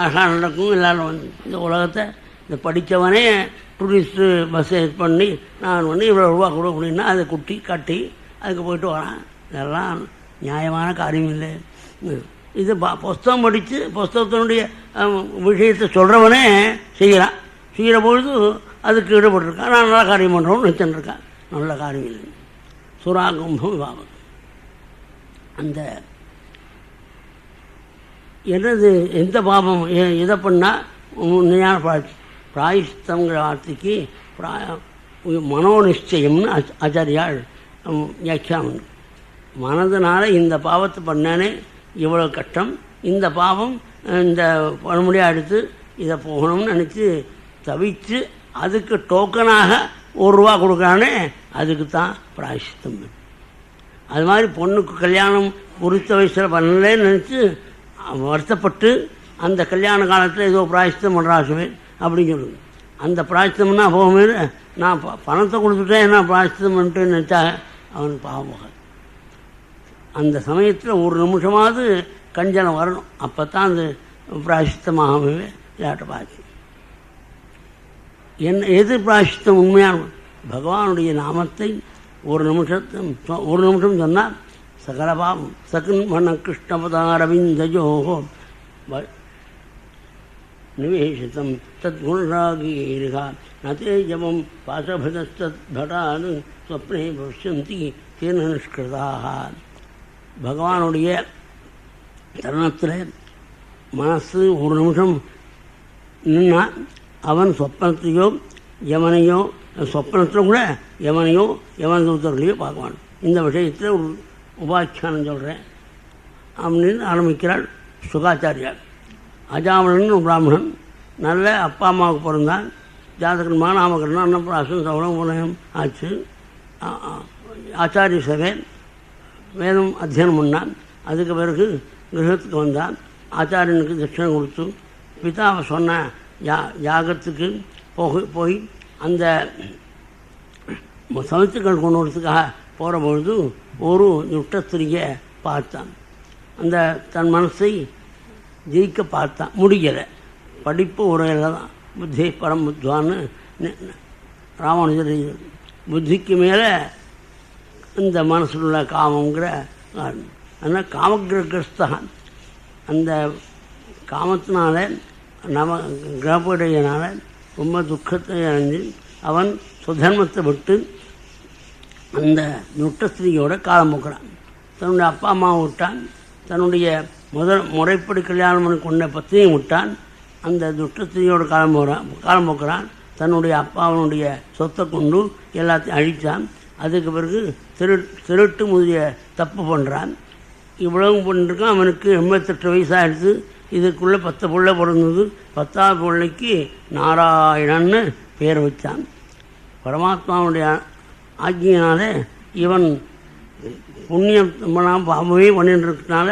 அழகாக நடக்கும். எல்லோரும் வந்து இந்த உலகத்தை இந்த படித்தவனே டூரிஸ்ட்டு பஸ்ஸை இது பண்ணி நான் பண்ணி இவ்வளோ ரூபா கொடு அப்படின்னா அதை குட்டி கட்டி அதுக்கு போயிட்டு வரான். இதெல்லாம் நியாயமான காரியம் இல்லை. இது புஸ்தகம் படித்து புஸ்தகத்தினுடைய விஷயத்தை சொல்கிறவனே செய்கிறான். செய்கிற பொழுது அதுக்கு ஈடுபட்டிருக்கான். நான் நல்ல காரியம் பண்ணுறோன்னு நினச்சிருக்கான். நல்ல காரியம் இல்லை. சுராகும்பம் விவாகம் அந்த என்னது எந்த பாவம் இதை பண்ணால் உண்மையான பிராயஷ்டங்கிற வார்த்தைக்கு மனோநிச்சயம்னு ஆச்சாரியால் வியாக்கியானம். மனதினால இந்த பாவத்தை பண்ணானே இவ்வளோ கஷ்டம், இந்த பாவம் இந்த பழமொழியாக எடுத்து இதை போகணும்னு நினச்சி தவிச்சு அதுக்கு டோக்கனாக ₹1 கொடுக்குறானே அதுக்கு தான் பிராயஷ்டம். அது மாதிரி பொண்ணுக்கு கல்யாணம் குறித்த வயசில் பண்ணலேன்னு நினச்சி வருத்தப்பட்டு அந்த கல்யாண காலத்தில் ஏதோ பிராயஷ்டம் பண்ணுறாசுவே அப்படின்னு சொல்லுது. அந்த பிராயஷ்டம்னா போகுமே நான் பணத்தை கொடுத்துட்டேன் என்ன பிராயஷ்டம் பண்ணிட்டு நினச்சா அவனுக்கு பாவமாக அந்த சமயத்தில் ஒரு நிமிஷமாவது கஞ்சனம் வரணும். அப்போ தான் அந்த பிராயஷ்டமாகவே விளையாட்டை பார்த்து எது பிராயஷ்டம் உண்மையான பகவானுடைய நாமத்தை ஒரு நிமிஷம் சொன்னால் சகலபாவம் சகன் மன கிருஷ்ணபதாரவிந்தஜோகோ நிவேசிதம் தத் குணராகீரிகா நதே ஜபம் பாசபதஸ்தத் படாது ஸ்வப்னே பஷ்யந்தி தேன நிஷ்கிருதாக. பகவானுடைய தருணத்தில் மனசு ஒரு நிமிஷம் நின்னா அவன் சொப்னத்தையோ யமனையோ சொப்னத்தில் கூட யமனையோ யமன தூதர்களையோ பார்க்குவான். இந்த விஷயத்தில் ஒரு உபாக்கியானம் சொல்கிறேன் அப்படின்னு ஆரம்பிக்கிறாள் சுகாச்சாரியார். அஜாமலன் ஒரு பிராமணன், நல்ல அப்பா அம்மாவுக்கு பிறந்தான். ஜாதகன் நாமகரணம் அன்னப்பிராசம் சௌரம் உலகம் ஆச்சு. ஆச்சாரிய சபை வேதம் அத்தியனம் பண்ணான். அதுக்கு பிறகு கிரகத்துக்கு வந்தான். ஆச்சாரியனுக்கு தட்சிணை கொடுத்து பிதாவை சொன்ன யாகத்துக்கு போய் அந்த சமைத்துக்கள் கொண்டு வரத்துக்காக போகிற பொழுது ஒரு துஷ்டஸ்திரியை பார்த்தான். அந்த தன் மனசை ஜெயிக்க பார்த்தான், முடியலை. படிப்பு உரையில் தான் புத்தி பரம் புத்வான்னு ராமானுஜர் புத்திக்கு மேலே இந்த மனசில் உள்ள காமங்கிற அதனால் காமகிரகஸ்தான் அந்த காமத்தினால கிரகப்படையினால் ரொம்ப துக்கத்தை அடைஞ்சு அவன் சுதர்மத்தை விட்டு அந்த துஷ்டஸ்திரியோட காலம் போக்குறான். தன்னுடைய அப்பா அம்மாவை விட்டான். தன்னுடைய முறைப்படி கல்யாணம் பண்ணி கொண்ட பத்தினியும் விட்டான். அந்த துஷ்டஸ்திரியோட காலம் போக்குறான். தன்னுடைய அப்பாவனுடைய சொத்தை கொண்டு எல்லாத்தையும் அழித்தான். அதுக்கு பிறகு திருட்டு முதலிய தப்பு பண்ணுறான். இவ்வளவு பண்ணிருக்கான். அவனுக்கு 88 வயசாகிடுது. இதுக்குள்ளே 10 பிள்ளை பிறந்தது. 10ஆவது பிள்ளைக்கு நாராயணன்னு பேர் வச்சான். பரமாத்மாவுடைய ஆஜ்ஞியினால இவன் புண்ணியம் பாவமே பண்ணிட்டுருக்கனால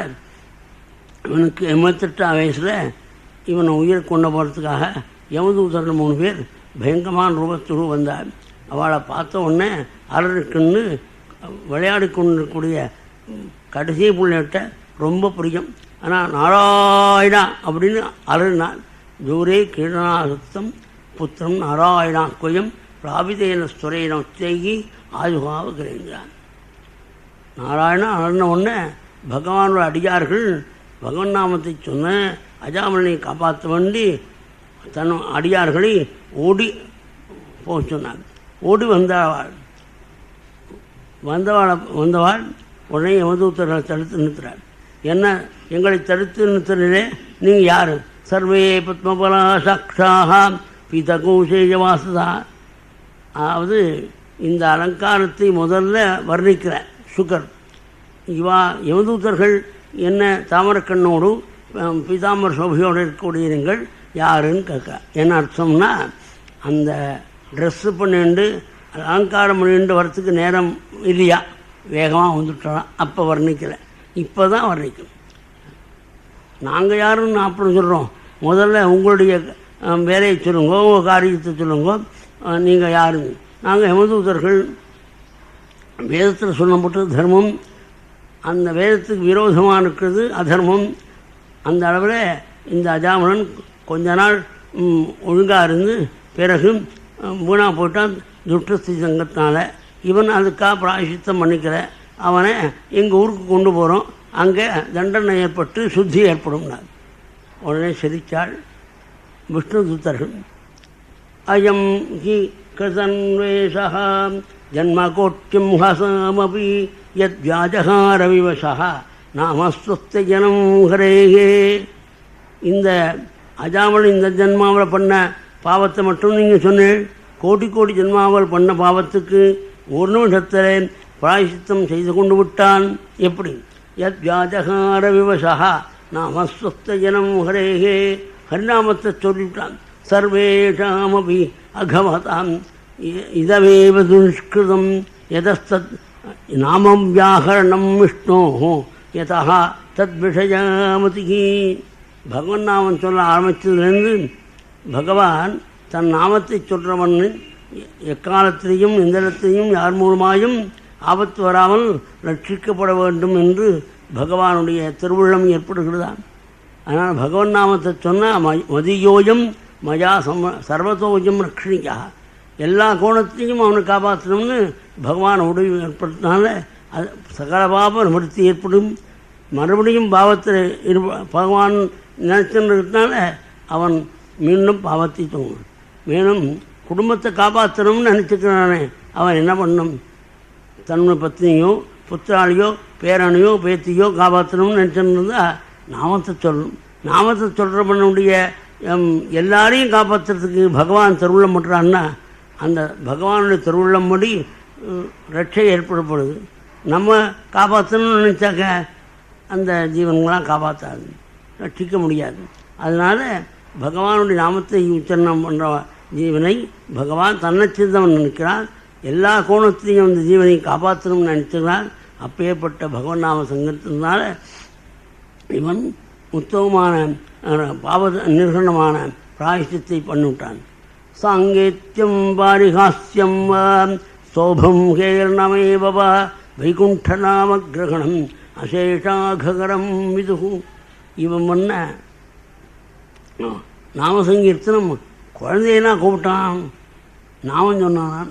இவனுக்கு 88 வயசில் இவனை உயிர் கொண்டு போகிறதுக்காக யமதூதர்கள் 3 பேர் பயங்கரமான ரூபத்துரு வந்தார். அவளை பார்த்த உடனே அலறுக்குன்னு விளையாடி கொண்டிருக்கக்கூடிய கடைசி பிள்ளைகிட்ட ரொம்ப பிடிக்கும். ஆனால் நாராயணா அப்படின்னு அலறினான். தூரே கீழனாசத்தம் புத்திரம் நாராயணா கொயம் பிராபிதேன ஸ்துரையின உச்சைகி ஆயுகாவ கிரைந்தான். நாராயணா அலர்ன உடனே பகவானோட அடியார்கள் பகவன் நாமத்தை சொன்ன அஜாமலனை காப்பாற்ற வேண்டி தன் அடியார்களை ஓடி போக சொன்னார். ஓடி வந்தவாள் உடனே யமதூதர்களை தடுத்து நிறுத்துறார். என்ன எங்களை தடுத்து நிறுத்துறீங்களே, நீங்கள் யார்? சர்வே பத்மபலா சாட்சாக பீதகோஷேஜவாசதா. அதாவது இந்த அலங்காரத்தை முதல்ல வர்ணிக்கிற சுகர் யமதூதர்கள் என்ன தாமரக்கண்ணோடு பீதாம்பர சோபையோடு இருக்கக்கூடிய நீங்கள் யாருன்னு கேட்க. என்ன அர்த்தம்னா அந்த ட்ரெஸ்ஸு பண்ணிண்டு அலங்காரம் பண்ணிட்டு வரத்துக்கு நேரம் இல்லையா, வேகமாக வந்துட்டோம். அப்போ வர்ணிக்கலை, இப்போ தான் வர்ணிக்கணும். நாங்கள் யாருன்னு அப்புறம் சொல்கிறோம். முதல்ல உங்களுடைய வேலையை சொல்லுங்க, உங்கள் காரியத்தை சொல்லுங்க, நீங்கள் யாருங்க. நாங்கள் யமதூதர்கள் வேதத்தில் சொல்லப்பட்ட தர்மம் அந்த வேதத்துக்கு விரோதமாக இருக்கிறது அதர்மம். அந்த அளவில் இந்த அஜாமலன் கொஞ்ச நாள் ஒழுங்காக இருந்து பிறகு வீணாக போயிட்டான் துஷ்டஸ்தி சங்கத்தினால. இவன் அதுக்காக பிராயசித்தம் பண்ணிக்கிற அவனை எங்கள் ஊருக்கு கொண்டு போகிறோம், அங்கே தண்டனை ஏற்பட்டு சுத்தி ஏற்படும்னார். உடனே சிரித்தாள் விஷ்ணு தூதர்கள். அயம் ஹி கிருதன்வேஷா ஜன்மகோட்சியம் ஹசாமபி யத் வியாஜகார விவசா நாமஸ்வஸ்த ஜனம் ஹரேகே. இந்த அஜாமல் இந்த ஜென்மாவில் பண்ண பாவத்தை மட்டும் நீங்கள் சொன்னேன், கோடி கோடி ஜென்மாவில் பண்ண பாவத்துக்கு ஒரு நிமிஷத்தில் பிராயசித்தம் செய்து கொண்டு விட்டான். எப்படி? யத் வியாஜகார விவசா நாமஸ்வஸ்த ஜனம் ஹரேகே. ஹரிநாமத்தை சொல்லிவிட்டான். சர்வேஷாமபி அகமதாம் இதமேவ துஷ்கிருதம் யதஸ்தத் நாமம் வியாகரணம் விஷ்ணோ யதா தத் விஷயாமதிகி. பகவன் நாமம் சொல்ல ஆரம்பித்ததுலேருந்து பகவான் தன் நாமத்தை சொல்கிறவன் எக்காலத்திலையும் எந்த இடத்திலையும் யார் மூலமாயும் ஆபத்து வராமல் ரட்சிக்கப்பட வேண்டும் என்று பகவானுடைய திருவுள்ளம் ஏற்படுகிறதான். அதனால் பகவன் நாமத்தை சொன்னால் மதியோயம் மயா சர்வதோஜம் ரக்ஷணிக்கா, எல்லா கோணத்தையும் அவனை காப்பாற்றணும்னு பகவான் உதவி ஏற்படுத்தினால அது சகல பாப நிவர்த்தி ஏற்படும். மறுபடியும் பாவத்தில் பகவான் நினைச்சுன்றதுனால அவன் மீண்டும் பாவத்தை தோணும். மேலும் குடும்பத்தை காப்பாற்றணும்னு நினச்சிக்கிறானே அவன் என்ன பண்ணும்? தன்னுடைய பத்னியோ புத்திராளியோ பேரனையோ பேத்தியோ காப்பாற்றணும்னு நினச்சிருந்தா நாமத்தை சொல்லணும். நாமத்தை சொல்கிறவனுடைய எல்லாரையும் காப்பாற்றுறதுக்கு பகவான் திருவுள்ளம் பண்ணுறான்னா அந்த பகவானுடைய திருவுள்ளம் படி ரட்சை ஏற்படப்படுது. நம்ம காப்பாற்றணும்னு நினச்சாக்க அந்த ஜீவன்களாம் காப்பாற்றாது, ரட்சிக்க முடியாது. அதனால் பகவானுடைய நாமத்தை உச்சரணம் பண்ணுற ஜீவனை பகவான் தன்னை சிந்தவன் நினைக்கிறான். எல்லா கோணத்திலையும் அந்த ஜீவனை காப்பாற்றணும்னு நினைச்சுக்கிறான். அப்பேற்பட்ட பகவன் நாம சங்கத்தினால இவன் உத்தமமான பாவ நிர்கணமான பிராயசித்தை பண்ணிவிட்டான். சாங்கேத்தியம் பாரிகாஸ்யம் சோபம் கேர்ணமேவ வைகுண்டநாம கிரகணம் அசேஷாகரம் விதுகு. இவன் பண்ண நாமசங்கீர்த்தனம் குழந்தையனா கூப்பிட்டான், நாமம் சொன்னான்.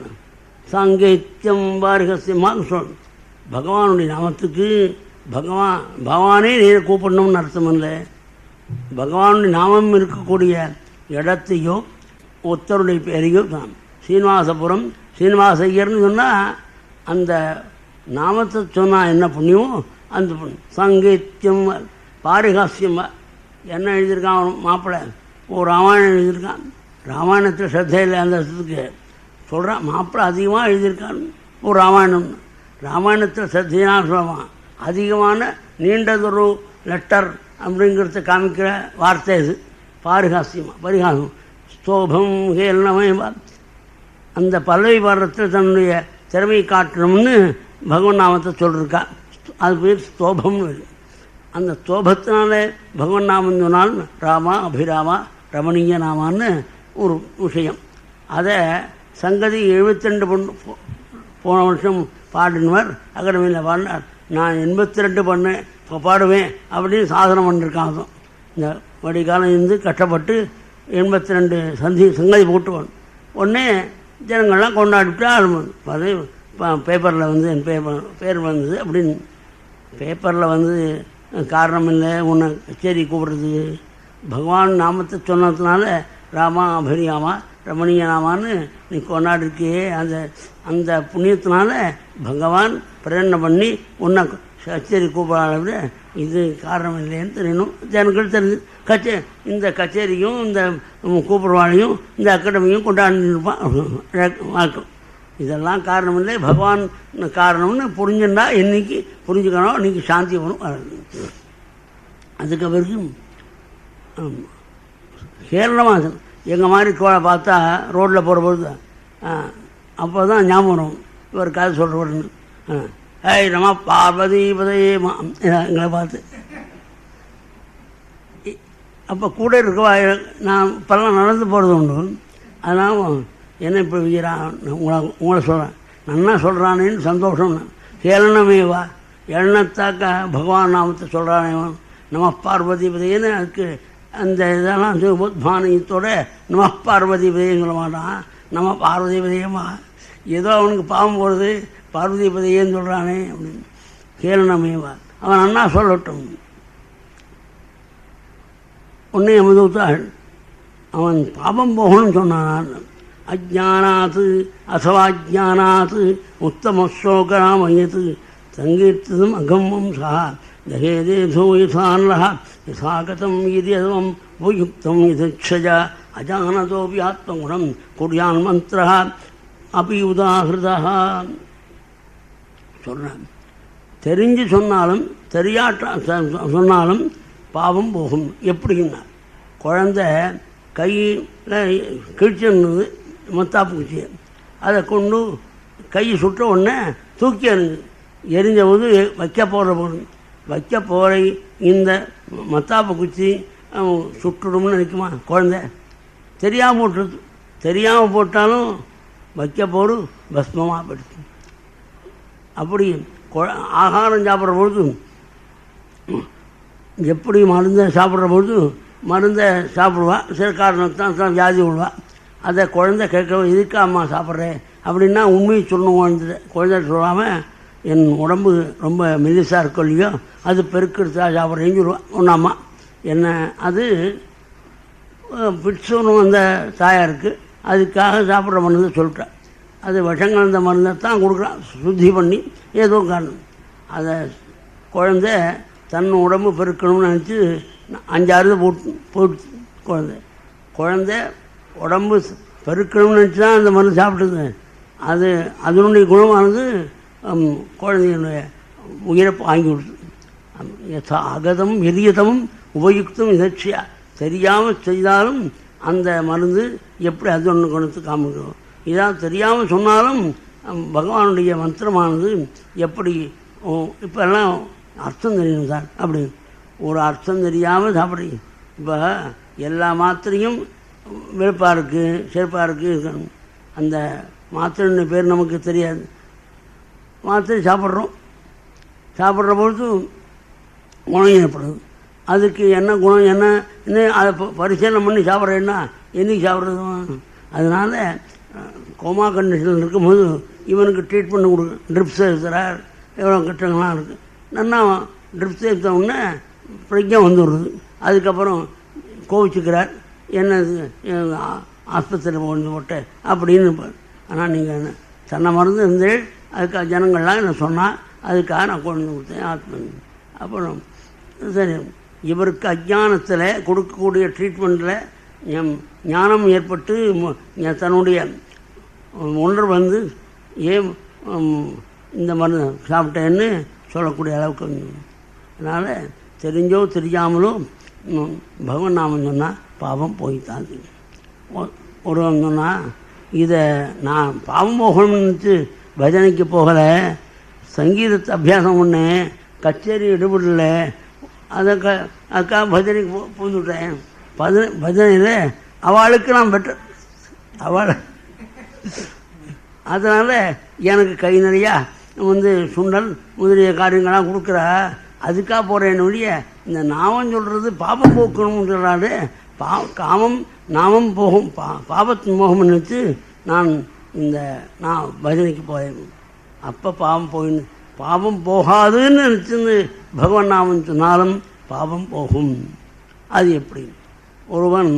சாங்கேத்தியம் பாரிகாஸ்யமாக சொல். பகவானுடைய நாமத்துக்கு பகவானே நேர கூப்பிடணும்னு அர்த்தம் இல்லை. பகவானுடைய நாமம் இருக்கக்கூடிய இடத்தையோ ஒருத்தருடைய பேரையோ தான். சீனிவாசபுரம் சீனிவாசையர்னு சொன்னால் அந்த நாமத்தை சொன்னால் என்ன புண்ணியமோ அந்த புண்ணியம். சங்கீத்தியம் பாரிகாஸ்யம் என்ன எழுதியிருக்கான் மாப்பிள்ளை? ராமாயணம் எழுதியிருக்கான். ராமாயணத்தில் ஸ்ரத்தையில் அந்த இடத்துக்கு சொல்கிறான். மாப்பிள்ளை அதிகமாக எழுதியிருக்கான் ராமாயணம். ராமாயணத்தில் ஸ்ரத்தையான சொல்லுவான். அதிகமான நீண்டதொரு லெட்டர் அப்படிங்கிறத காமிக்கிற வார்த்தை இது பாரிகாஸ்யமாக. பரிகாசம் ஸ்தோபம் ஹேல்னமே அந்த பல்லவி பாடுறத்தில் தன்னுடைய திறமையை காட்டணும்னு பகவன் நாமத்தை சொல்லியிருக்கா. அது பேர் ஸ்தோபம்னு. அந்த ஸ்தோபத்தினால பகவன் நாமம் சொன்னால் ராமா அபிராமா ரமணீய நாமான்னு ஒரு விஷயம். அதை சங்கதி 72 போன வருஷம் பாடினவர் அகாடமியில் பாடினார். நான் 82 பண்ணேன் இப்போ பாடுவேன் அப்படின்னு சாதனை பண்ணியிருக்காங்க. இந்த வடிகாலம் இருந்து கஷ்டப்பட்டு 82 சங்கதி போட்டுவான். உடனே ஜனங்கள்லாம் கொண்டாடிவிட்டு அது பேப்பரில் வந்து என் பேர் வந்தது அப்படின்னு. பேப்பரில் வந்து காரணம் இல்லை உன்னை கச்சேரி கூப்பிட்றதுக்கு. பகவான் நாமத்தை சொன்னதுனால ராமா அபிரியாமா ரமணீய நாமான்னு நீ கொண்டாடிருக்கே. அந்த புண்ணியத்தினால பகவான் பிரேரணை பண்ணி உன்னை கச்சேரி கூப்பிடாத விட இது காரணம் இல்லைன்னு தெரியணும். ஜனங்கள் தெரிஞ்சு இந்த கச்சேரியும் இந்த கூப்பிடுவாளையும் இந்த அகாடமியும் கொண்டாடிருப்பான். இதெல்லாம் காரணம் இல்லை, பகவான் காரணம்னு புரிஞ்சுட்டா இன்னைக்கு புரிஞ்சுக்கணும். இன்றைக்கி சாந்தி வரும். அதுக்கு பிறகு கேரளமாக எங்கள் மாதிரி கோளை பார்த்தா ரோட்டில் போகிறபோது அப்போ தான் ஞாபகம் வரும் இவர் கதை சொல்கிறவர்னு. ஏய் நம்ம பார்வதி பதையே எங்களை பார்த்து அப்போ கூட இருக்கவா நான் இப்போல்லாம் நடந்து போகிறது உண்டு. அதனால் என்ன இப்போ உங்களை சொல்கிறேன் நன்னா சொல்கிறானேன்னு சந்தோஷம். கேளனமேவா எண்ணத்தாக்க பகவான் நாமத்தை சொல்கிறானேவன் நம்ம பார்வதி பதையேன்னு அதுக்கு அந்த இதெல்லாம் உத்மானத்தோட நம பார்வதி விதைங்கிற மாட்டான். நம்ம பார்வதி விதையம்மா ஏதோ அவனுக்கு பாவம் போகிறது, பார்வதி விதையேன்னு சொல்கிறானே அப்படின்னு கேளனமேவா. அவன் அண்ணா சொல்லட்டும். உன்னை அமுதூத்தாள் அவன் பாபம் போகணும்னு சொன்னான். அஜானாத்து அசவாஜானாத்து உத்தமஸ்லோகராமயத்து சங்கீர்த்ததும் அகம்மம் சா தகேதேதோ யசான்லஹ யசாகதம் யதியதம் உபயுக்தம் யதக்ஷஜ அஜானதோபி ஆத்மகுணம் குர்யான் மந்திரஹ அபி உதாகிருதஹ சொல்கிறான். தெரிஞ்சு சொன்னாலும் சொன்னாலும் பாவம் போகும். எப்படின்னா, குழந்த கையில் கிழிச்சிருந்தது மத்தாப்பு குச்சி, அதை கொண்டு கை சுட்ட உடனே தூக்கி எரிஞ்ச போது வைக்க போகிற இந்த மத்தாப்பு குச்சி சுட்டுடும்னு நினைக்குமா குழந்தை? தெரியாமல் போட்டுருது. தெரியாமல் போட்டாலும் வைக்க போடு பஸ்மமாக படுத்து. அப்படி ஆகாரம் சாப்பிட்ற பொழுது எப்படி மருந்தை சாப்பிட்ற பொழுது மருந்தை சாப்பிடுவா, சில காரணத்தான் வியாதி விடுவா. அதை குழந்தை கேட்க இதுக்கா அம்மா சாப்பிட்றேன் அப்படின்னா உண்மையை சொல்லணும். குழந்தை சொல்லாமல் என் உடம்பு ரொம்ப மெலிசாக இருக்கும் இல்லையோ அது பெருக்கெடுத்தா சாப்பிட்றேன்னு சொல்லுவாள் ஒன்றாம்மா. என்ன அது பிட்ஸுன்னு வந்த தாயாருக்கு அதுக்காக சாப்பிட்ற மருந்தை சொல்லிட்டேன். அது விஷம் கலந்த மருந்தை தான் கொடுக்குறான், சுத்தி பண்ணி ஏதோ காரணம். அதை குழந்தை தன் உடம்பு பெருக்கணும்னு நினச்சி 5-6 போட்டு குழந்தை உடம்பு பெருக்கணும்னு நினச்சி தான் அந்த மருந்து சாப்பிட்டது. அதனுடைய குணமானது குழந்தையினுடைய உயிரை வாங்கி கொடுத்து அகதம் எரியதமும் உபயுக்தம் இதட்சியா. தெரியாமல் செய்தாலும் அந்த மருந்து எப்படி அது ஒன்று குணத்து காமிக்கும். இதான் தெரியாமல் சொன்னாலும் பகவானுடைய மந்திரமானது எப்படி இப்போல்லாம் அர்த்தம் தெரியணும் சார் அப்படி ஒரு அர்த்தம் தெரியாமல் சாப்பிட்றீங்க. இப்போ எல்லா மாத்திரையும் வெறுப்பாக இருக்குது, செருப்பாக இருக்குது இருக்கணும். அந்த மாத்திரைன்னு பேர் நமக்கு தெரியாது. மாத்திரை சாப்பிட்ற பொழுது குணம் ஏற்படுது. அதுக்கு என்ன குணம் என்ன அதை பரிசீலனை பண்ணி சாப்பிட்றேன்னா என்றைக்கு சாப்பிட்றது? அதனால் கோமா கண்டிஷனில் இருக்கும்போது இவனுக்கு ட்ரீட்மெண்ட் கொடுக்கு, ட்ரிப்ஸ் எடுத்துறார், எவ்வளோ கட்டங்கள்லாம் இருக்குது. நல்லா ட்ரிப்ஸ் எடுத்த உடனே பிரஜை வந்துடுறது. அதுக்கப்புறம் கோவிச்சுக்கிறார், என்னது ஆஸ்பத்திரியில் கொண்டு போட்டு அப்படின்னு. ஆனால் நீங்கள் தன்னை மருந்து இருந்து அதுக்காக ஜனங்கள்லாம் என்ன சொன்னால் அதுக்காக நான் கொண்டு கொடுத்தேன் ஆத்மன். அப்புறம் சரி, இவருக்கு அஜானத்தில் கொடுக்கக்கூடிய ட்ரீட்மெண்ட்டில் ஞானம் ஏற்பட்டு தன்னுடைய உணர்வு வந்து ஏன் இந்த மருந்து சாப்பிட்டேன்னு சொல்லக்கூடிய அளவுக்கு. அதனால் தெரிஞ்சோ தெரியாமலோ பகவான் நாமம் சொன்னால் பாவம் போய்த்தாங்க. ஒருவன் சொன்னால் இதை நான் பாவம் போகணும்னு பஜனைக்கு போகலை, சங்கீதத்தை அபியாசம் பண்ணேன், கச்சேரி ஈடுபடல, அதுக்காக பஜனைக்கு பூந்துவிட்டேன். பஜனையில் அவளுக்கு நான் பெட்டர் அவளை. அதனால் எனக்கு கை நிறையா சுண்டல் முதலிய காரியங்கள்லாம் கொடுக்குறா, அதுக்காக போகிறேன் ஒழிய இந்த நாமம் சொல்கிறது பாபம் போக்கணும்னு சொல்கிறாரு. நாமம் போகும் பாபத்தின் மோகம் நினச்சி நான் பஜனைக்கு போகிறேன். அப்போ பாவம் போகாதுன்னு நினச்சிருந்து பகவான் நாமம் சொன்னாலும் பாவம் போகும். அது எப்படி? ஒருவன்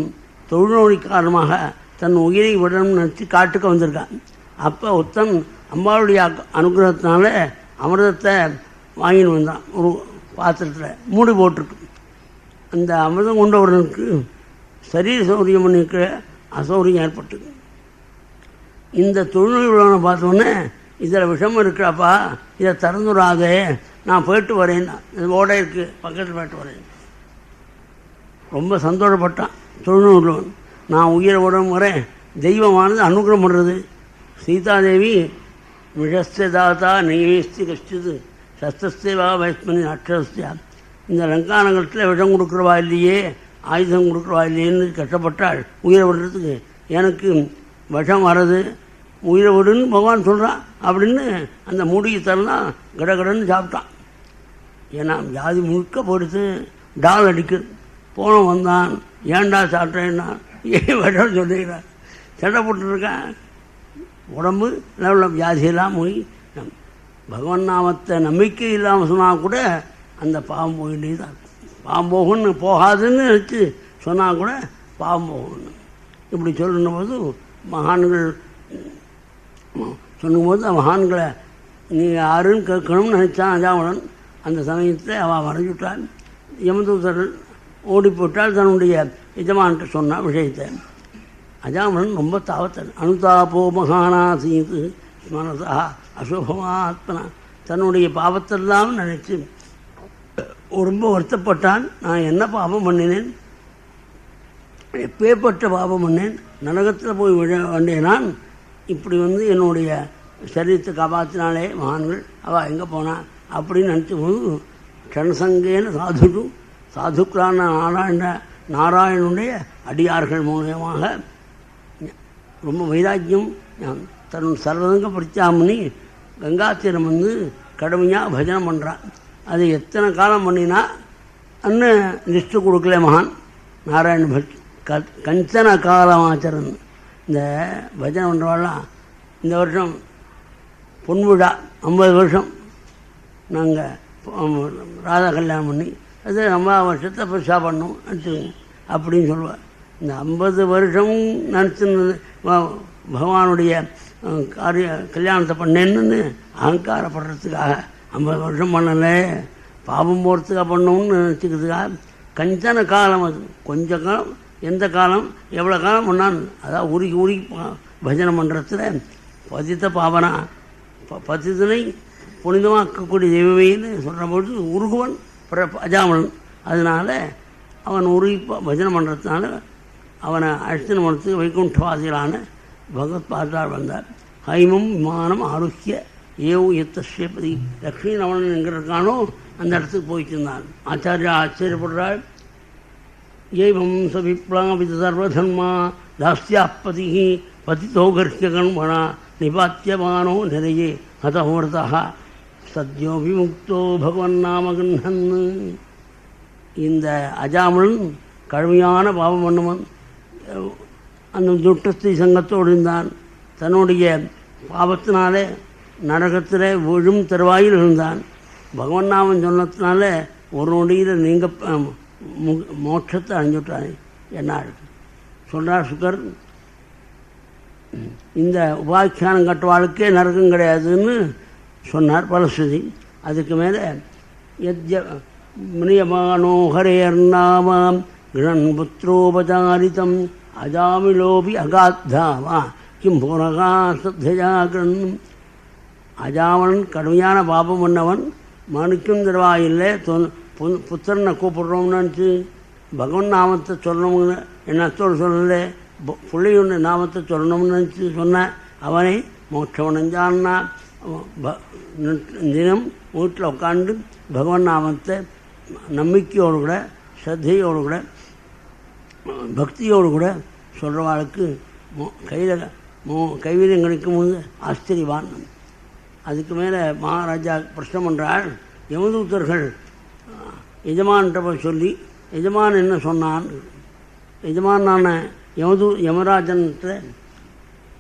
தொழுநோய் காரணமாக தன் உயிரை விடணும்னு நினச்சி காட்டுக்கு வந்திருக்கான். அப்போ ஒருத்தன் அம்பாளுடைய அனுகிரகத்தினால அமிர்தத்தை வாங்கின்னு வந்தான். ஒரு பாத்திரத்தில் மூடி போட்டிருக்கு. அந்த அமிர்தம் கொண்டவர்களுக்கு சரீர சௌரியம் பண்ணிருக்கிற அசௌரியம் ஏற்பட்டது. இந்த தொழுநோய் உள்ளவனை பார்த்தோன்னே இதில் விஷம் இருக்கிறாப்பா, இதை திறந்துடாதே, நான் போயிட்டு வரேன், ஓட இருக்குது பக்கத்தில் போயிட்டு வரேன். ரொம்ப சந்தோஷப்பட்டான் தொழுநோய் உள்ளவன். நான் உயிரை உடம்பு வரேன், தெய்வமானது அனுகிரகம் பண்ணுறது. சீதாதேவி விஷஸ்தே தாத்தா நெய்வேஸ்தி கஷ்டது சஸ்தஸ்தேவா வைஸ்மனி அக்ஷரஸ்தியா. இந்த லங்கானகத்தில் விஷம் கொடுக்குறவா இல்லையே, ஆயுதம் கொடுக்குறவா இல்லையேன்னு கஷ்டப்பட்டாள் உயிரை விடுறதுக்கு. எனக்கு விஷம் வர்றது, உயிரை விடுன்னு பகவான் சொல்கிறான் அப்படின்னு அந்த மூடியை தரலாம் கடகடன்னு சாப்பிட்டான். ஏன்னா வியாதி முழுக்க போடுத்து டால் அடிக்குது. போனோம் வந்தான், ஏன்டா சாப்பிட்டேன்னா ஏன் வேண்டாம்னு சொல்லிக்கிறான். சட்டை போட்டுருக்கேன், உடம்பு நல்ல வியாதியெல்லாம் போய் பகவன் நாமத்தை நம்பிக்கை இல்லாமல் சொன்னால் கூட அந்த பாவம் போயிட்டே தான். பாவம் போகும்னு போகாதுன்னு வச்சு சொன்னால் கூட பாவம் போகணும். இப்படி சொல்லும்போது மகான்கள் சொல்லும்போது மகான்களை நீ யாருன்னு கேட்கணும்னு நினச்சான் அஜாமலன். அந்த சமயத்தில் அவள் மறைஞ்சுட்டாள். யமதூதர்கள் ஓடி போட்டால் தன்னுடைய எஜமான்கிட்ட சொன்ன விஷயத்தை. அஜாமலன் ரொம்ப தாவத்தன். அனுதாபோ மகானாசீது மனசா அசுபமாத்மனா, தன்னுடைய பாவத்தெல்லாம் நினைச்சு ரொம்ப வருத்தப்பட்டான். நான் என்ன பாவம் பண்ணினேன், எப்பேற்பட்ட பாவம் பண்ணேன், நரகத்தில் போய் விழ வேண்டியனான். இப்படி என்னுடைய சரீரத்தை காப்பாற்றினாலே மகான்கள், அவள் எங்கே போனான் அப்படின்னு நினச்ச போது க்ஷணசங்கேன சாதுக்களான நாராயணனுடைய அடியார்கள் மூலமாக ரொம்ப வைராக்கியம் தன் சர்வதங்க பரிச்சாமணி கங்காத்தீரம் கடுமையாக பஜனை பண்ணுறான். அது எத்தனை காலம் பண்ணினா அன்னு லிஸ்ட்டு கொடுக்கல மகான் நாராயண பட் கஞ்சன காலமாச்சரன். இந்த பஜனை பண்ணுறவாள்லாம் இந்த வருஷம் பொன்விழா 50 வருஷம் நாங்கள் ராதா கல்யாணம் பண்ணி அது 50 வருஷத்தை பெருசாக பண்ணோம் நினச்சிக்கோங்க அப்படின்னு சொல்லுவாள். இந்த 50 வருஷம் நினச்சிருந்தது பகவானுடைய கல்யாணத்தை பண்ணேன்னு அகங்காரப்படுறதுக்காக 50 வருஷம் பண்ணலை, பாவம் போகிறதுக்காக பண்ணோம்னு நினச்சிக்கிறதுக்காக கஞ்சன காலம். அது கொஞ்சம் காலம், எந்த காலம் எவ்வளோ காலம் பண்ணான்னு, அதாவது உருகி பஜனை பண்ணுறதுல பதித்த பாவனா பதித்தனை புனிதமாக்கக்கூடிய தெய்வமைன்னு சொல்கிறபோது உருகுவன் அஜாமலன். அதனால் அவன் உருகி பஜனை பண்ணுறதுனால அவனை அழைச்சின மனத்துக்கு வைகுண்டவாசிகளான பகவத் பாதாள் வந்தார். ஹைமம் விமானம் ஆரோக்கிய ஏவு எத்தேபதி லக்ஷ்மி ரமணன் என்கிறக்கானோ அந்த இடத்துக்கு போயிட்டு இருந்தான். ஆச்சாரியா ஆச்சரியப்படுறாள். ஏவம் சவிப்ளாவித சர்வதர்மா தாஸ்யாப்பதி பதித்தோ கர்ஹ்யகண்மணா நிபாத்தியமானோ நிறையே ஹதஹோர்தா சத்யோ விமுக்தோ பகவன்னாம கண்ணன். இந்த அஜாமலன் கடுமையான பாவம் பண்ணுவன். அந்த துட்டஸ்தி சங்கத்தோடு இருந்தான். தன்னுடைய பாவத்தினாலே நரகத்தில் விழும் தருவாயில் இருந்தான். பகவன் நாமம் சொன்னதுனால ஒரு நொடியில் நீங்கள் மோட்சத்தை அடைஞ்சுட்டான். என்ன சொல்கிறார் சுகர், இந்த உபாக்கியானம் கட்டுவாளுக்கே நரகம் கிடையாதுன்னு சொன்னார் பலஸ்ருதி. அதுக்கு மேலே யத்ய மிரியமானோ ஹரேர்நாமாம் கிரண் புத்திரோபசாரிதம் அஜாமிலோபி அகாத்தாவா கிம் புனகா சத்யாகிரன். அஜாமலன் கடுமையான பாபம் பண்ணவன். மனுக்கும் தருவாயில்லை, புத்திரனை கூப்பிடுறோம்னு நினச்சி பகவன் நாமத்தை சொல்லணும்னு எண்ணத்தோடு சொல்லலை, பிள்ளையுடைய நாமத்தை சொல்லணும்னு நினச்சி சொன்ன அவனை மோட்சவனஞ்சான்னா தினம் வீட்டில் உட்காந்து பகவன் நாமத்தை நம்பிக்கையோடு கூட ஸ்ரத்தையோடு கூட பக்தியோடு கூட சொல்கிறவாளுக்கு கையில் கைவீரியம் கிடைக்கும் போது ஆச்சரியவான். அதுக்கு மேலே மகாராஜா பிரச்சனை பண்ணுறாள். யமதூத்தர்கள் எஜமான்கிட்ட போய் சொல்லி, எஜமான் என்ன சொன்னான், எஜமானான யமராஜன்கிட்ட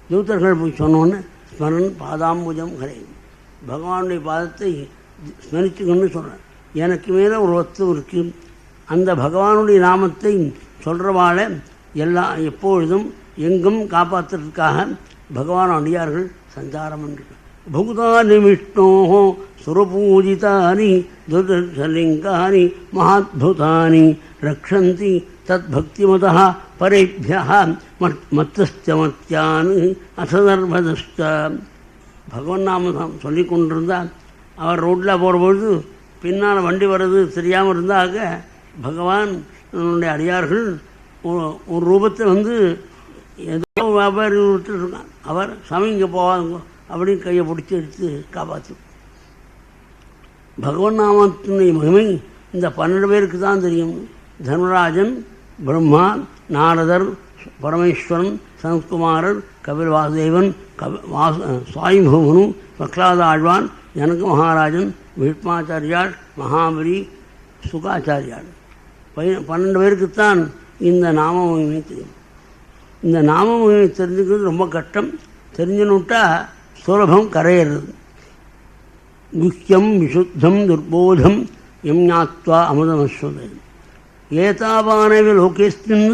தூத்தர்கள் போய் சொன்னோன்னு ஸ்மரன் பாதாம்புஜம் ஹரே, பகவானுடைய பாதத்தை ஸ்மரிச்சுக்கணும்னு சொல்கிறேன். எனக்கு மேலே ஒரு வஸ்து இருக்குது, அந்த பகவானுடைய நாமத்தை சொல்கிறவாளை எப்பொழுதும் எங்கும் காப்பாற்றுறதுக்காக பகவான் அடியார்கள் சஞ்சாரம் என்று. பூதானி விஷ்ணோ சுரபூஜிதானி துர்தர்ஷலிங்கானி மகாத்புதானி ரக்ஷந்தி தத் பக்திமதா பரேபியா மத்தஸ்தமத்யான் அசதர்மதஸ்த. பகவன் நாமம் சொல்லி கொண்டிருந்தால் அவர் ரோட்டில் போகிறபொழுது பின்னால் வண்டி வர்றது தெரியாமல் இருந்தாக பகவான் என்னுடைய அடியார்கள் ஒரு ரூபத்தை ஏதோ வியாபாரி இருக்கான், அவர் சாமி இங்கே போவாங்க அப்படின்னு கையை பிடிச்சி எடுத்து காப்பாற்று. பகவன் நாமத்தினுடைய மகிமை இந்த 12 பேருக்கு தான் தெரியும். தர்மராஜன், பிரம்மா, நாரதர், பரமேஸ்வரன், சனத்குமாரர், கபில் வாசுதேவன், சுவாமிபூமனு, பிரகலாத ஆழ்வான், ஜனக மகாராஜன், பீஷ்மாச்சாரியாள், மகாபலி, சுகாச்சாரியாள் 12 பேருக்குத்தான் இந்த நாம மகிமை தெரியும். இந்த நாம மகிமை தெரிஞ்சுக்கிறது ரொம்ப கஷ்டம். தெரிஞ்சுனுட்டா சுலபம் கரையிறது. குஹ்யம் விசுத்தம் துர்போதம் எம் ஞாத்வா அமுதமஸ்வதே ஏதாவானவி லோகேஸ்மின்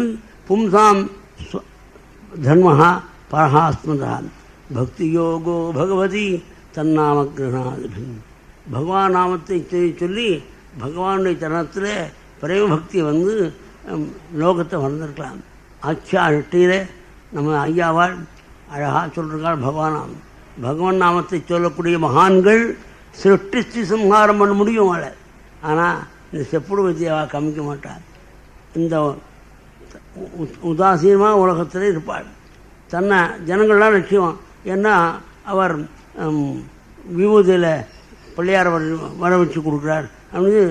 பும்சாம் தர்மஹா பரஹாஸ்மதா பக்தி யோகோ பகவதி தன்னாம கிரகணாதி. பகவான் நாமத்தை சொல்லி பகவானுடைய தருணத்தில் பிரேம பக்தி வந்து லோகத்தை வந்திருக்கலாம். ஆட்சியா எட்டியில் நம்ம ஐயாவால் அழகாக சொல்லிருக்காள் பகவான் பகவான் நாமத்தை சொல்லக்கூடிய மகான்கள் சிருஷ்டி சம்ஹாரம் பண்ண முடியும் அவளை. ஆனால் இந்த செப்புடு வித்தியாவை காமிக்க மாட்டாள். இந்த உதாசீனமாக உலகத்தில் இருப்பாள். தன்னை ஜனங்கள்லாம் லட்சியம். ஏன்னா அவர் விபூதியில் பிள்ளையார் வர வச்சு கொடுக்குறார் அப்படின்னு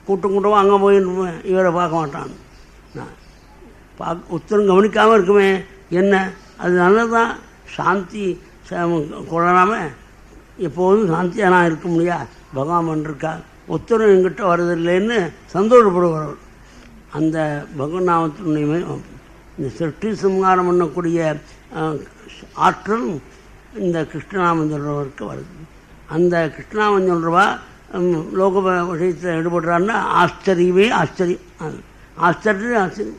கூட்டமாக அங்கே போய் இவரை பார்க்க மாட்டான். உத்தரம் கவனிக்காமல் இருக்குமே என்ன, அது நல்லதான். சாந்தி கொள்ளலாமல் எப்போதும் சாந்தியாக நான் இருக்க முடியா, பகவான் இருக்கா, உத்தரம் என்கிட்ட வருதில்லைன்னு சந்தோஷப்படுவார். அந்த பகவன் நாமத்தினுடைய இந்த சிருஷ்டி சம்ஹாரம் பண்ணக்கூடிய ஆற்றல் இந்த கிருஷ்ணநாமம் சொல்கிறவருக்கு வருது. அந்த கிருஷ்ணநாமம் சொல்கிறவா லோக விஷயத்தில் ஈடுபடுறாருன்னா ஆச்சரியமே ஆச்சரியம். ஆச்சரியம்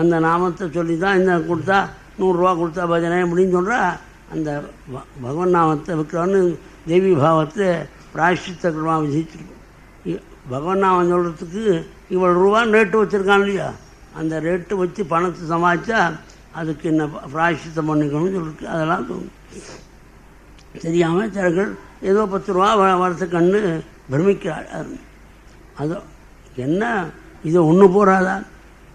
அந்த நாமத்தை சொல்லி தான் இந்த கொடுத்தா 100 ரூபா கொடுத்தா பஜனை அப்படின்னு சொல்கிறா. அந்த பகவன் நாமத்தை விற்கிறான்னு தேவி பாவத்தை பிராயஷ்சித்த கிரமா விதிச்சிருக்கோம். பகவன் நாமம் சொல்கிறதுக்கு இவ்வளோ ரூபான்னு ரேட்டு வச்சுருக்கான் இல்லையா, அந்த ரேட்டு வச்சு பணத்தை சமாளித்தா அதுக்கு என்ன பிராயஷ்சித்தம் பண்ணிக்கணும்னு சொல்லிருக்கு. அதெல்லாம் தெரியாமல் சிலர்கள் ஏதோ 10 ரூபா வரத்துக்கண்ணு பிரமிக்கிறாள். அது என்ன இது ஒன்று போராதா?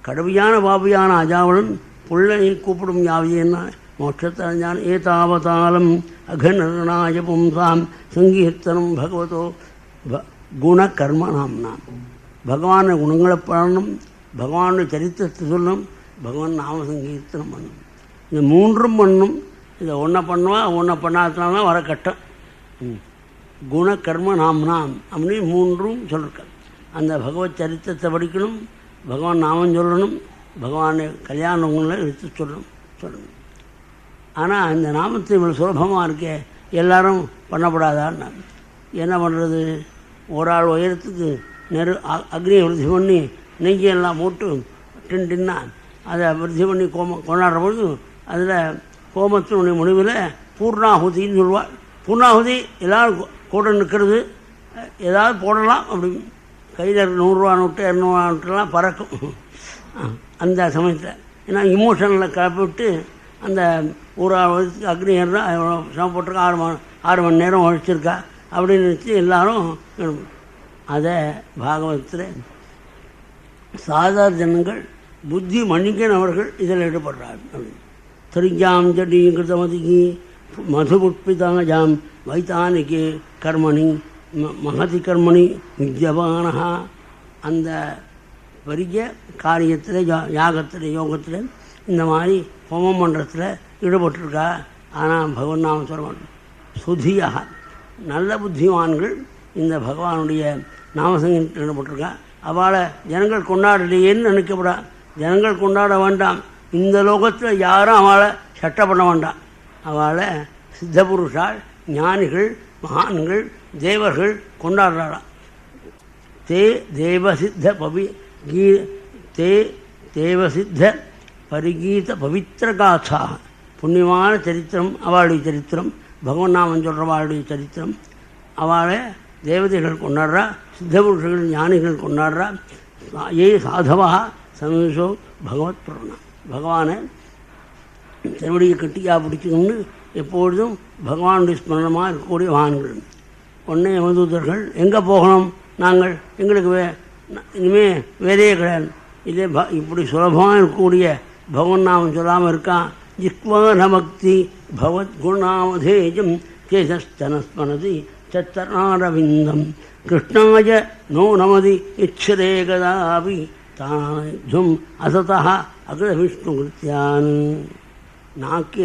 கடுமையான பாபியான அஜாவளன் புள்ளனை கூப்பிடும் யாவியன்னா மோட்சத்தஞ்சான் ஏதாவதாலம் அகநரணாய பும்சாம் சங்கீர்த்தனம் பகவதோ குணகர்ம நாம்னாம். பகவான குணங்களை பாடணும், பகவானுடைய சரித்திரத்தை சொல்லணும், பகவான் நாம சங்கீர்த்தனம் பண்ணணும். இந்த 3ம் பண்ணணும். இதை ஒன்றை பண்ணுவா ஒன்றை பண்ணாதனால வர கட்டம். குணகர்ம நாம்னாம் அப்படின்னு 3ம் சொல்லியிருக்காங்க. அந்த பகவத் சரித்திரத்தை படிக்கணும், பகவான் நாமம் சொல்லணும், பகவானை கல்யாணங்களை எடுத்து சொல்லணும். ஆனால் இந்த நாமத்தை இவ்வளோ சுலபமாக இருக்கே, எல்லாரும் பண்ணப்படாதான்னு என்ன பண்ணுறது? ஒரு ஆள் உயரத்துக்கு அக்னியை விருத்தி பண்ணி நெய்யெல்லாம் போட்டு டின்னா அதை விருத்தி பண்ணி கொண்டாடுற பொழுது அதில் கோமத்தினுடைய முடிவில் பூர்ணாகுதின்னு சொல்லுவாள். பூர்ணாகுதி எல்லோரும் கூட நிற்கிறது, ஏதாவது போடலாம் அப்படின்னு கையில் 100 ரூபா நோட்டு 200 ரூபா நோட்டுலாம் பறக்கும் அந்த சமயத்தில். ஏன்னா இமோஷனில் கிளப்பிவிட்டு அந்த ஒரு அக்னி ஏறா சம போட்டிருக்கா 6 மணி நேரம் உழைச்சிருக்கா அப்படின்னு நினச்சி எல்லோரும் அதை பாகவதத்தில் சாதாரண ஜனங்கள் புத்தி மன்னிக்கினவர்கள் இதில் ஈடுபடுறார். திரிஜாம் ஜடீகிருதமதிகி மதுபுட்பிதாஜாம் வைத்தானிகே கர்மணி மகதி கர்மணி வித்யபானஹா. அந்த பெரிய காரியத்தில் யாகத்தில் யோகத்தில் இந்த மாதிரி ஹோமம் மன்றத்தில் ஈடுபட்டிருக்கா. ஆனால் பகவன் நாமம் சொல்ல மாட்டோம். சுதியாக நல்ல புத்திமான்கள் இந்த பகவானுடைய நாமசங்கத்தில் ஈடுபட்டிருக்கா. அவளை ஜனங்கள் கொண்டாடலையேன்னு நினைக்கப்படா. ஜனங்கள் கொண்டாட வேண்டாம். இந்த லோகத்தில் யாரும் அவளை சட்டை பண்ண வேண்டாம். அவளை சித்த புருஷால் ஞானிகள் மகான்கள் தேவர்கள் கொண்டாடுறாளாம். தேவசித்த பரிகீத பவித்திர காசா. புண்ணியமான சரித்திரம் அவளுடைய சரித்திரம், பகவன் நாமம் சொல்கிறவாளுடைய சரித்திரம். அவளை தேவதைகள் கொண்டாடுறா, சித்தபுருஷர்கள் ஞானிகள் கொண்டாடுறா. ஏ சாதவா சமீஷோ பகவத் புராணம். பகவானை திருவடியை கட்டியாக பிடிச்சிக்கணும்னு எப்பொழுதும் பகவானுடைய ஸ்மரணமாக இருக்கக்கூடிய வாகனங்கள். உடனே யமதூதர்கள் எங்கே போகணும், நாங்கள் எங்களுக்கு இனிமேல் வேலையே கிடையாது, இதே இப்படி சுலபமாக இருக்கக்கூடிய பகவன் நாமம் சொல்லாமல் இருக்கான். ஜிக்வான பக்தி பகவத் குணாமதேஜம் கேசஸ்தனஸ்மனதி சத்தராரவிந்தம் கிருஷ்ணாய நோ நமதி இச்சதே கதாபி தானம் அசதா அகில விஷ்ணு கிருத்தியான். நாக்கு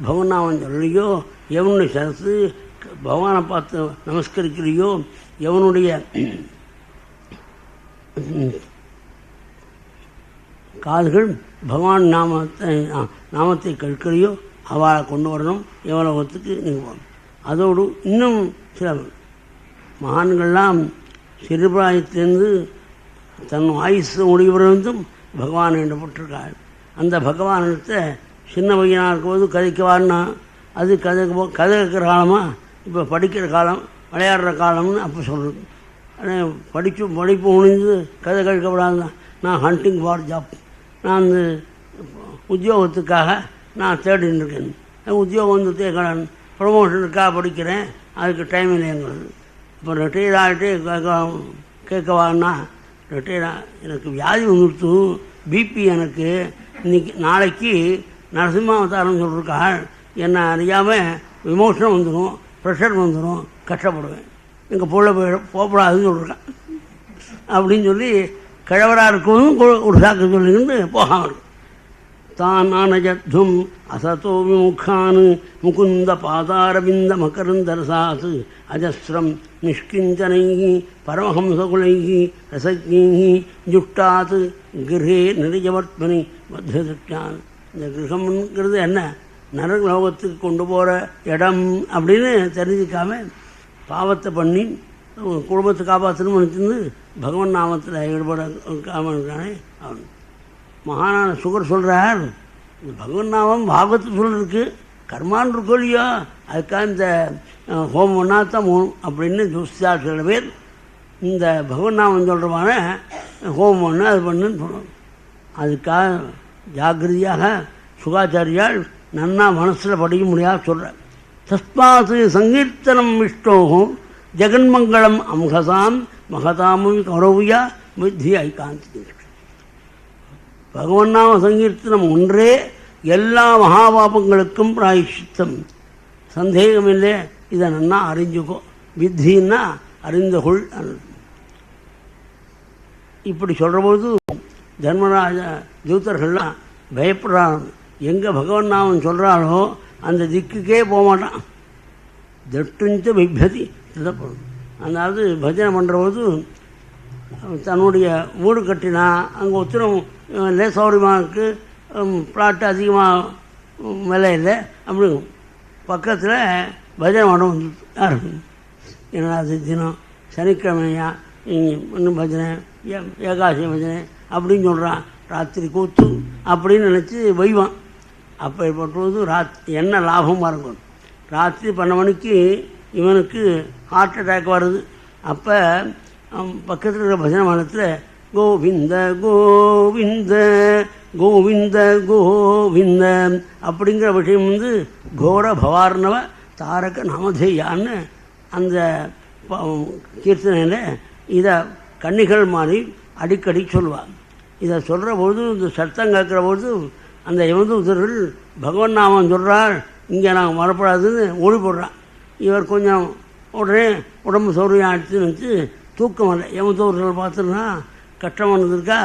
பகவன்னாமன் சொல்லையோ, எவனுடைய சரசு பகவானை பார்த்து நமஸ்கரிக்கிறையோ, எவனுடைய காதுகள் பகவான் நாமத்தை கேட்கலையோ அவளை கொண்டு வரணும் எவ்வளவுத்துக்கு நீங்கள். அதோடு இன்னும் சில மகான்கள்லாம் சிறுபிராயத்திலிருந்து தன் ஆயுசு முடிவதும் பகவான் எண்ணப்பட்டிருக்காள். அந்த பகவானத்தை சின்ன பையனாக இருக்கும்போது கதைக்குவான்னா அது கதை கேட்குற காலமாக இப்போ படிக்கிற காலம் விளையாடுற காலம்னு அப்போ சொல்கிறது. ஆனால் படிப்பு முடிஞ்சு கதை கேட்கக்கூடாது. நான் ஹண்டிங் ஃபார் ஜாப், நான் அந்த உத்தியோகத்துக்காக நான் தேடின்னு இருக்கேன். உத்தியோகம் வந்து தேக்கடன் ப்ரொமோஷனுக்காக படிக்கிறேன், அதுக்கு டைம் இல்லைங்கிறது. இப்போ ரிட்டையர் ஆகிட்டு கேட்கவான்னா ரிட்டையர் எனக்கு வியாதி வந்துடுத்து, பிபி எனக்கு இன்னைக்கு நாளைக்கு நரசிம்மாவதாரம் சொல்லியிருக்காள், என்னை அறியாமல் விமோஷனம் வந்துடும், ப்ரெஷர் வந்துடும், கஷ்டப்படுவேன், எங்கள் பொருளை போகக்கூடாதுன்னு சொல்லியிருக்கான் அப்படின்னு சொல்லி கிழவராக இருக்கவும் ஒரு சாக்கு சொல்லிக்கிட்டு போகாமல் இருக்கும். தான் அனஜத்தும் அசதோ விமுகான் முகுந்த பாதாரவிந்த மகரந்தரசாத் அஜஸ்ரம் நிஷ்கிஞ்சனை பரமஹம்சகுலை ரசஜ்ஞை ஜுஷ்டாத் கிரே நிரஜவர்த்மனி பத்ததிருஷ்டான். இந்த கிரகம்ங்கிறது என்ன, நரலோகத்துக்கு கொண்டு போகிற இடம் அப்படின்னு தெரிஞ்சிக்காம பாவத்தை பண்ணி குடும்பத்தை காப்பாற்றணும்னு நினச்சிருந்து பகவான் நாமத்தில் ஈடுபடாமல் இருக்கானே அவன். மகானான சுகர் சொல்கிறார், பகவன் நாமம் பாகவத்து சொல்லிருக்கு, கர்மான் இருக்கோ இல்லையோ, அதுக்காக இந்த ஹோமம் பண்ணாதான் போகணும் அப்படின்னு ஜோசியா சில பேர் இந்த பகவன் நாமம் சொல்கிறமான ஹோமம் பண்ணு அது பண்ணுன்னு சொல்லணும். அதுக்காக ஜாக்கிரதையாக சுகாச்சாரியால் நன்னா மனசில் படிக்க முடியாது சொல்கிறார். தஸ்மாத் சங்கீர்த்தனம் விஷ்ணோகும் ஜெகன்மங்களம் அம்ஹசாம் மகதாமி கௌரவியா வித்தி ஐகாந்தி. பகவன்னாம சங்கீர்த்தனம் ஒன்றே எல்லா மகாபாபங்களுக்கும் பிராயச்சித்தம், சந்தேகமில்லை. இதை நன்னா அறிஞ்சுக்கோ, வித்தின்னா அறிந்துகொள். இப்படி சொல்கிறபோது தர்மராஜ தூதர்கள்லாம் பயப்படுறாங்க. எங்கே பகவன் நாமம் சொல்கிறாலோ அந்த திக்குக்கே போக மாட்டான். தட்டுஞ்ச விபதி சிதப்படும். அதாவது பஜனை பண்ணுறபோது தன்னுடைய வீடு கட்டினா அங்கே உத்தரம் சௌரியமாக இருக்குது, பிளாட்டு அதிகமாக விலை இல்லை, அப்படி பக்கத்தில் பஜனை மடம் வந்து யார் ஏன்னா அது தினம் சனிக்கிழமையா இன்னும் பஜனை ஏகாசி பஜனை அப்படின்னு சொல்கிறான். ராத்திரி கூத்து அப்படின்னு நினச்சி வைவான். அப்போ ஏற்பட்டுவது என்ன லாபமாக இருக்கும். ராத்திரி 12 மணிக்கு இவனுக்கு ஹார்ட் அட்டாக் வருது. அப்போ பக்கத்தில் இருக்கிற பஜனை மண்டலத்தில் கோவிந்த கோவிந்த கோவிந்த கோவிந்த அப்படிங்கிற விஷயம் வந்து கோர பவார்ணவ தாரக நாமதேயான்னு அந்த கீர்த்தனையில் இதை கன்னிகள் மாதிரி அடிக்கடி சொல்லுவாள். இதை சொல்கிற பொழுது இந்த சத்தம் கேட்குற பொழுது அந்த யமதூதர்கள் பகவன் நாமம் சொல்கிறார், இங்கே நாங்கள் வரப்படாதுன்னு ஓடி போடுறான். இவர் கொஞ்சம் உடனே உடம்பு சௌரியம் ஆகிடுச்சு நினச்சி தூக்கம் வரல. யமதூதர்கள் பார்த்துருன்னா கஷ்டம் வந்ததுக்கா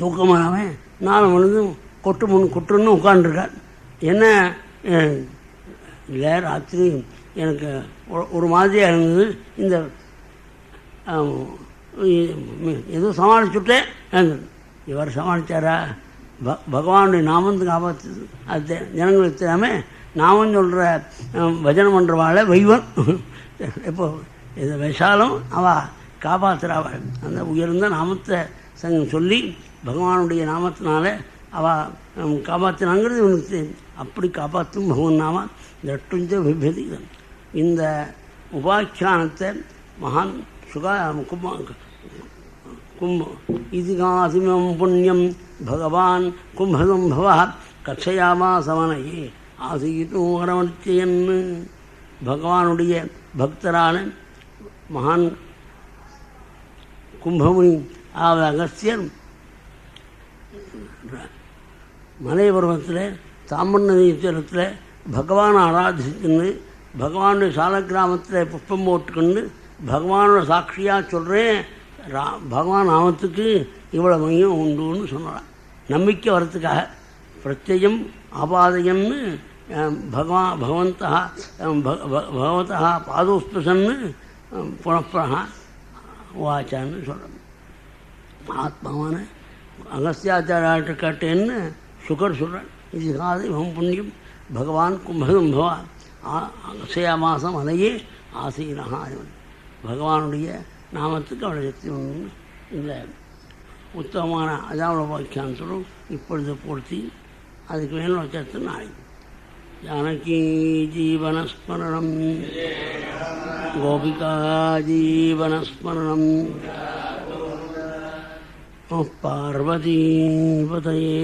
தூக்கம் வராமல் 4 மணிதும் கொட்டுன்னு உட்காந்துருக்கார். என்ன இல்லை ராத்திரி எனக்கு ஒரு மாதிரியாக இருந்தது, இந்த ஏதோ சமாளிச்சுட்டேன். இவர் சமாளித்தாரா? பகவானுடைய நாமத்துக்கு ஆபத்து அது ஜனங்களுக்கு தெரியாமல் நாமம் சொல்கிற பஜனை பண்ணுறவாளை வைவன் இப்போ இதை விஷாலும் அவள் காப்பாற்றுறாள். அந்த உயர்ந்த நாமத்தை சொல்லி பகவானுடைய நாமத்தினால அவள் காப்பாற்றினாங்கிறது இவனுக்கு அப்படி காப்பாற்றும் பகவான் நாம தட்டுஞ்ச விபதி. இந்த உபாக்கியானத்தை மகான் சுகா இதுகாசிமம் புண்ணியம் பகவான் கும்பசம்பவ கட்சயாமா சமனையே ஆசீட்டும் அரவணைச்சையன்னு. பகவானுடைய பக்தரான மகான் கும்பமுனி ஆவது அகஸ்தியர் மலை பருவத்தில் தாமண்ண தீர்த்தத்தில் பகவானை ஆராதிச்சுன்னு பகவானுடைய சால கிராமத்தில் புஷ்பம் போட்டுக்கொண்டு பகவானோட சாட்சியாக சொல்கிறேன், பகவான் நாமத்துக்கு இவ்வளோ மையம் உண்டுன்னு சொன்னான். நம்பிக்கை வரத்துக்காக பிரத்யம் ஆபாதயன்னு பகவந்தா பாதோஸ்புசன்னு புனப்புறா வாச்சான்னு சொல்கிறோம். ஆத்மாவான அகஸ்தியாச்சாரியாட்ட கேட்டேன்னு சுகர் சொல்கிறார். இதுக்காக இவன் புண்ணியம் பகவான் கும்பகம் பவா அகசயா மாதம் அதையே ஆசீனஹா. பகவானுடைய நாமத்துக்கு அவளை சக்தி ஒன்று இல்லை. உத்தமமான அதான் வாக்கியாந்தரும் இப்பொழுது பூர்த்தி. அதுக்கு மேலே வச்சது நாளைக்கு. ஜானகி ஜீவனஸ்மரணம் கோபிகா ஜீவனஸ்மரணம் பார்வதீபதயே.